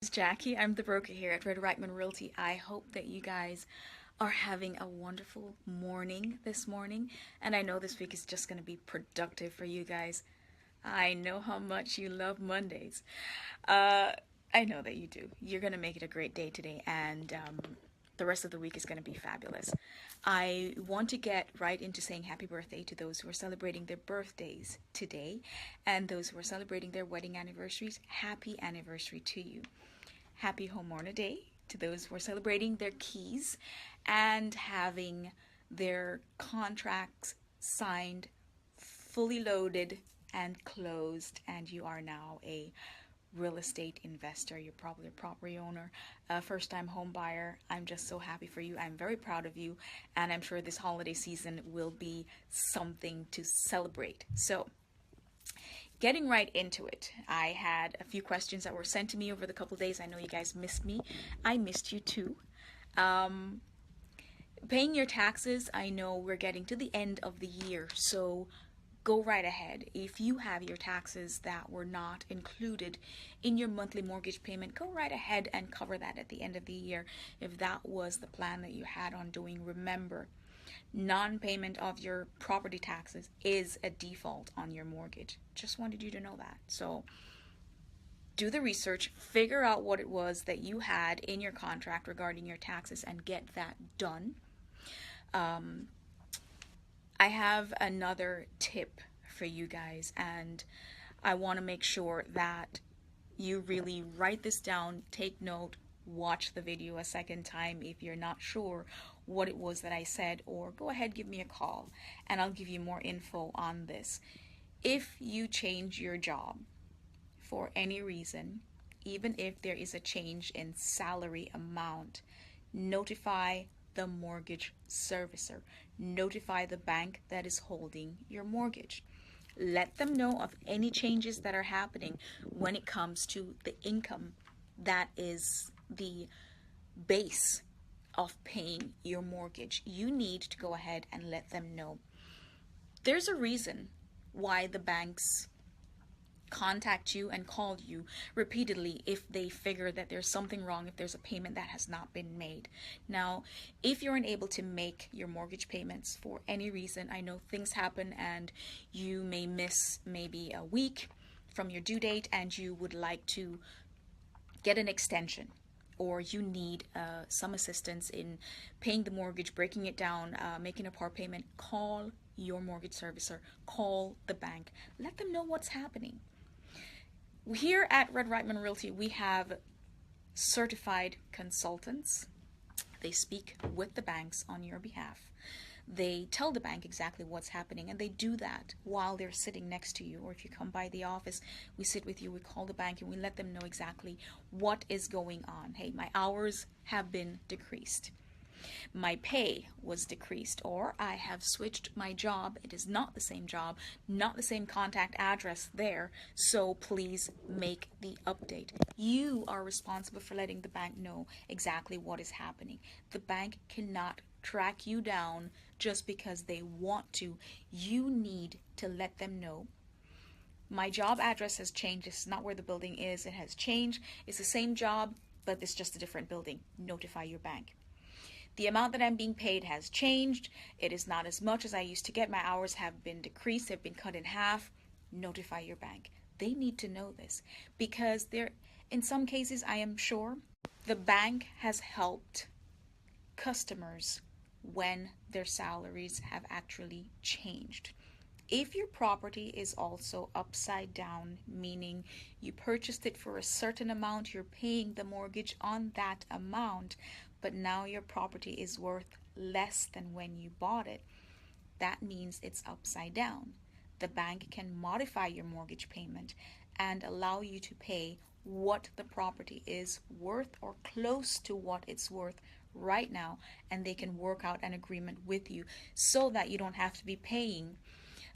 This is Jackie. I'm the broker here at RHED Reichman Realty. I hope that you guys are having a wonderful morning this morning, and I know this week is just going to be productive for you guys. I know how much you love Mondays. Uh, I know that you do. You're going to make it a great day today, and the rest of the week is going to be fabulous. I want to get right into saying happy birthday to those who are celebrating their birthdays today, and those who are celebrating their wedding anniversaries. Happy anniversary to you. Happy Homeowner Day to those who are celebrating their keys and having their contracts signed, fully loaded, and closed, and you are now a real estate investor. You're probably a property owner, a first-time home buyer. I'm just so happy for you. I'm very proud of you, and I'm sure this holiday season will be something to celebrate. So, getting right into it, I had a few questions that were sent to me over the couple of days. I know you guys missed me. I missed you too. Um, Paying your taxes, I know we're getting to the end of the year, so go right ahead. If you have your taxes that were not included in your monthly mortgage payment, go right ahead and cover that at the end of the year. If that was the plan that you had on doing, remember, non-payment of your property taxes is a default on your mortgage. Just wanted you to know that. So do the research, figure out what it was that you had in your contract regarding your taxes, and get that done. I have another tip for you guys, and I want to make sure that you really write this down, take note, watch the video a second time if you're not sure what it was that I said, or go ahead, give me a call, and I'll give you more info on this. If you change your job for any reason, even if there is a change in salary amount, notify the mortgage servicer. Notify the bank that is holding your mortgage. Let them know of any changes that are happening when it comes to the income that is the base of paying your mortgage. You need to go ahead and let them know. There's a reason why the banks contact you and call you repeatedly if they figure that there's something wrong, if there's a payment that has not been made. Now, if you're unable to make your mortgage payments for any reason, I know things happen and you may miss maybe a week from your due date and you would like to get an extension, or you need some assistance in paying the mortgage, breaking it down, making a part payment, call your mortgage servicer, call the bank, let them know what's happening. Here at RHED Reichman Realty, we have certified consultants. They speak with the banks on your behalf. They tell the bank exactly what's happening, and they do that while they're sitting next to you. Or if you come by the office, we sit with you, we call the bank, and we let them know exactly what is going on. Hey, my hours have been decreased. My pay was decreased, or I have switched my job. It is not the same job, not the same contact address there, so please make the update. You are responsible for letting the bank know exactly what is happening. The bank cannot track you down just because they want to. You need to let them know. My job address has changed. This is not where the building is. It has changed. It's the same job, but it's just a different building. Notify your bank. The amount that I'm being paid has changed. It is not as much as I used to get. My hours have been decreased, have been cut in half. Notify your bank. They need to know this because in some cases, I am sure the bank has helped customers when their salaries have actually changed. If your property is also upside down, meaning you purchased it for a certain amount, you're paying the mortgage on that amount, but now your property is worth less than when you bought it, that means it's upside down. The bank can modify your mortgage payment and allow you to pay what the property is worth or close to what it's worth right now, and they can work out an agreement with you so that you don't have to be paying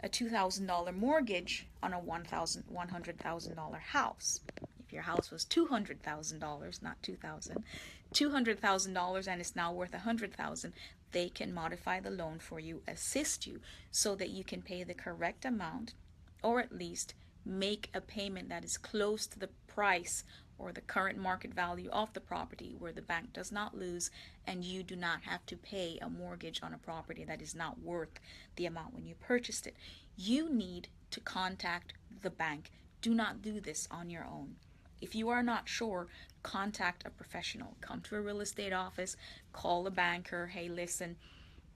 a $2,000 mortgage on a $100,000 house. If your house was $200,000, not $200,000, and it's now worth $100,000, they can modify the loan for you, assist you, so that you can pay the correct amount, or at least make a payment that is close to the price or the current market value of the property, where the bank does not lose and you do not have to pay a mortgage on a property that is not worth the amount when you purchased it. You need to contact the bank. Do not do this on your own. If you are not sure, contact a professional. Come to a real estate office, call a banker. Hey, listen,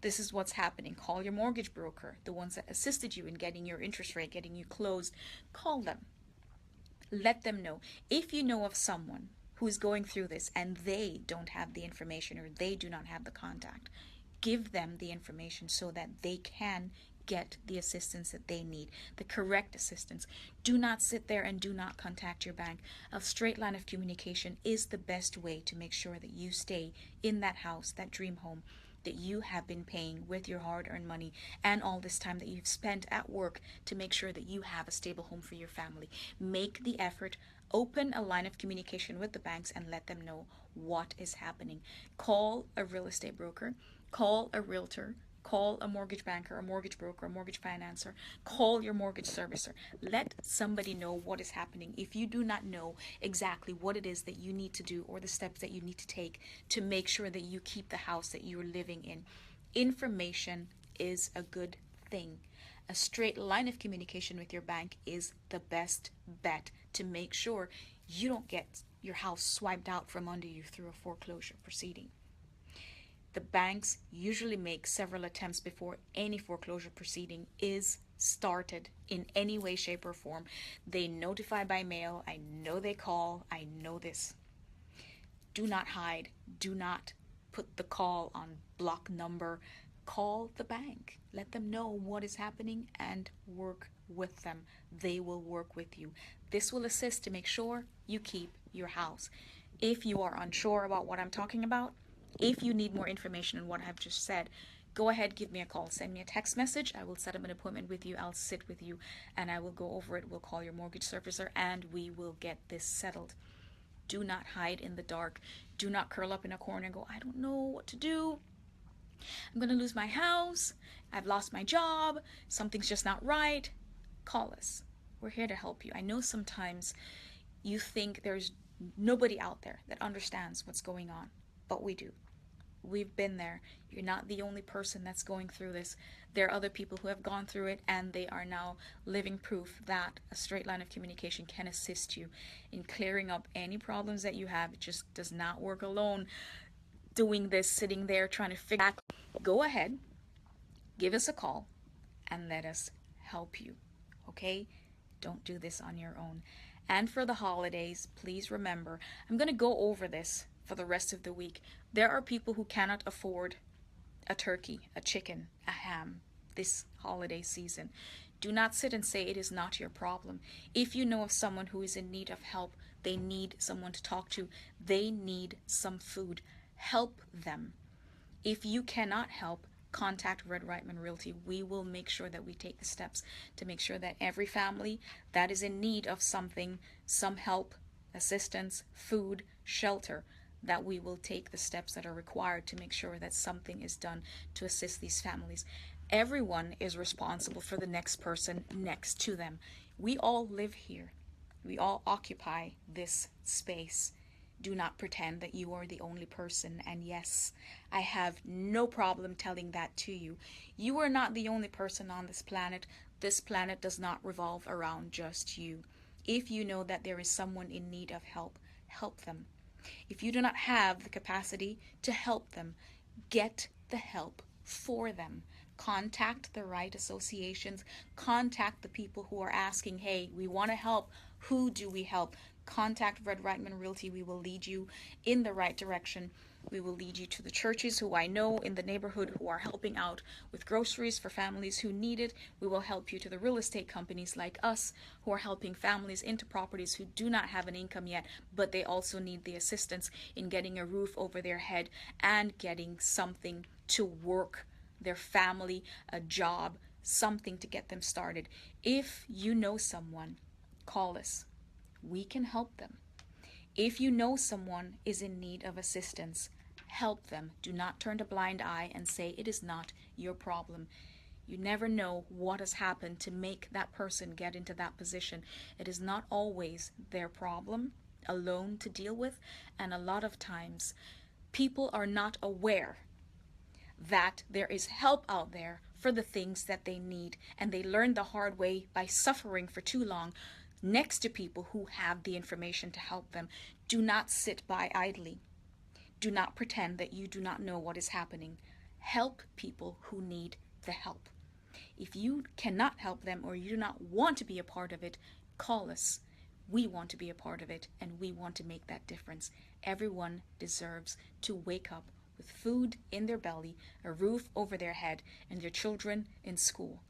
this is what's happening. Call your mortgage broker, the ones that assisted you in getting your interest rate, getting you closed. Call them. Let them know. If you know of someone who is going through this and they don't have the information or they do not have the contact, give them the information so that they can get the assistance that they need, the correct assistance. Do not sit there and do not contact your bank. A straight line of communication is the best way to make sure that you stay in that house, that dream home that you have been paying with your hard-earned money and all this time that you've spent at work to make sure that you have a stable home for your family. Make the effort. Open a line of communication with the banks and let them know what is happening. Call a real estate broker, call a realtor, call a mortgage banker, a mortgage broker, a mortgage financer. Call your mortgage servicer. Let somebody know what is happening. If you do not know exactly what it is that you need to do or the steps that you need to take to make sure that you keep the house that you're living in, information is a good thing. A straight line of communication with your bank is the best bet to make sure you don't get your house swiped out from under you through a foreclosure proceeding. The banks usually make several attempts before any foreclosure proceeding is started in any way, shape, or form. They notify by mail. I know they call. I know this. Do not hide. Do not put the call on block number. Call the bank. Let them know what is happening and work with them. They will work with you. This will assist to make sure you keep your house. If you are unsure about what I'm talking about, if you need more information on what I've just said, go ahead, give me a call. Send me a text message. I will set up an appointment with you. I'll sit with you and I will go over it. We'll call your mortgage servicer and we will get this settled. Do not hide in the dark. Do not curl up in a corner and go, I don't know what to do. I'm going to lose my house. I've lost my job. Something's just not right. Call us. We're here to help you. I know sometimes you think there's nobody out there that understands what's going on, but we do. We've been there. You're not the only person that's going through this. There are other people who have gone through it and they are now living proof that a straight line of communication can assist you in clearing up any problems that you have. It just does not work alone. Doing this, sitting there trying to figure out. Go ahead, give us a call and let us help you. Okay? Don't do this on your own. And for the holidays, please remember, I'm going to go over this for the rest of the week. There are people who cannot afford a turkey, a chicken, a ham this holiday season. Do not sit and say it is not your problem. If you know of someone who is in need of help, they need someone to talk to, they need some food, help them. If you cannot help, contact RHED Reichman Realty. We will make sure that we take the steps to make sure that every family that is in need of something, some help, assistance, food, shelter, that we will take the steps that are required to make sure that something is done to assist these families. Everyone is responsible for the next person next to them. We all live here. We all occupy this space. Do not pretend that you are the only person. And yes, I have no problem telling that to you. You are not the only person on this planet. This planet does not revolve around just you. If you know that there is someone in need of help, help them. If you do not have the capacity to help them, get the help for them. Contact the right associations. Contact the people who are asking, hey, we want to help. Who do we help? Contact RHED Reichman Realty. We will lead you in the right direction. We will lead you to the churches who I know in the neighborhood who are helping out with groceries for families who need it. We will help you to the real estate companies like us who are helping families into properties who do not have an income yet, but they also need the assistance in getting a roof over their head and getting something to work, their family, a job, something to get them started. If you know someone, call us. We can help them. If you know someone is in need of assistance, help them. Do not turn a blind eye and say it is not your problem. You never know what has happened to make that person get into that position. It is not always their problem. alone to deal with, and a lot of times people are not aware that there is help out there for the things that they need, and they learn the hard way by suffering for too long next to people who have the information to help them. Do not sit by idly. Do not pretend that you do not know what is happening. Help people who need the help. If you cannot help them or you do not want to be a part of it, call us. We want to be a part of it, and we want to make that difference. Everyone deserves to wake up with food in their belly, a roof over their head, and their children in school.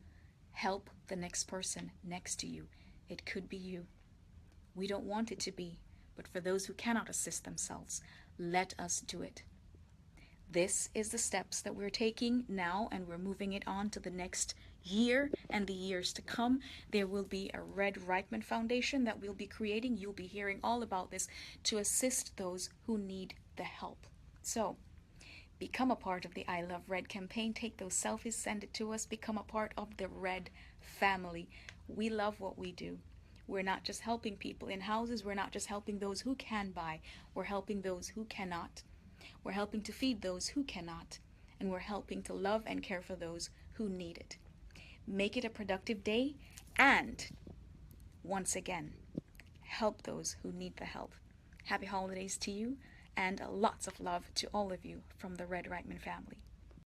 Help the next person next to you. It could be you. We don't want it to be, but for those who cannot assist themselves, let us do it. This is the steps that we're taking now, and we're moving it on to the next year and the years to come. There will be a RHED Reichman Foundation that we'll be creating. You'll be hearing all about this to assist those who need the help. So, become a part of the I Love RHED campaign. Take those selfies, send it to us. Become a part of the RHED family. We love what we do. We're not just helping people in houses. We're not just helping those who can buy. We're helping those who cannot. We're helping to feed those who cannot. And we're helping to love and care for those who need it. Make it a productive day, and once again, help those who need the help. Happy holidays to you, and lots of love to all of you from the RHED Reichman family.